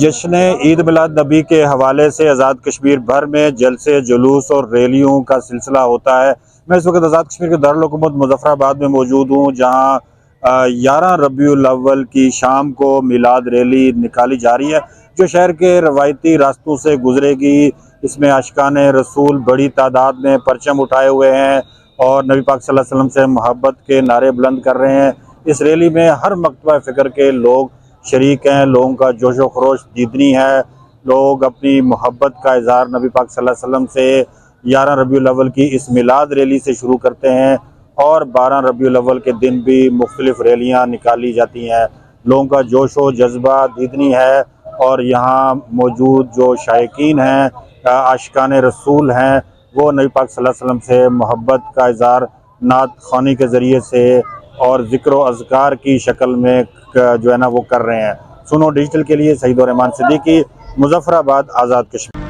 جشن عید میلاد نبی کے حوالے سے آزاد کشمیر بھر میں جلسے جلوس اور ریلیوں کا سلسلہ ہوتا ہے۔ میں اس وقت آزاد کشمیر کے دارالحکومت مظفر آباد میں موجود ہوں، جہاں 11 ربیع الاول کی شام کو میلاد ریلی نکالی جا رہی ہے جو شہر کے روایتی راستوں سے گزرے گی۔ اس میں عاشقان رسول بڑی تعداد میں پرچم اٹھائے ہوئے ہیں اور نبی پاک صلی اللہ علیہ وسلم سے محبت کے نعرے بلند کر رہے ہیں۔ اس ریلی میں ہر مکتبہ فکر کے لوگ شریک ہیں، لوگوں کا جوش و خروش دیدنی ہے، لوگ اپنی محبت کا اظہار نبی پاک صلی اللہ علیہ وسلم سے 11 ربیع الاول کی اس میلاد ریلی سے شروع کرتے ہیں اور 12 ربیع الاول کے دن بھی مختلف ریلیاں نکالی جاتی ہیں۔ لوگوں کا جوش و جذبہ دیدنی ہے اور یہاں موجود جو شائقین ہیں، عاشقان رسول ہیں، وہ نبی پاک صلی اللہ علیہ وسلم سے محبت کا اظہار نعت خوانی کے ذریعے سے اور ذکر و اذکار کی شکل میں جو ہے نا وہ کر رہے ہیں۔ سنو ڈیجیٹل کے لیے سعید الرحمان صدیقی، مظفر آباد، آزاد کشمیر۔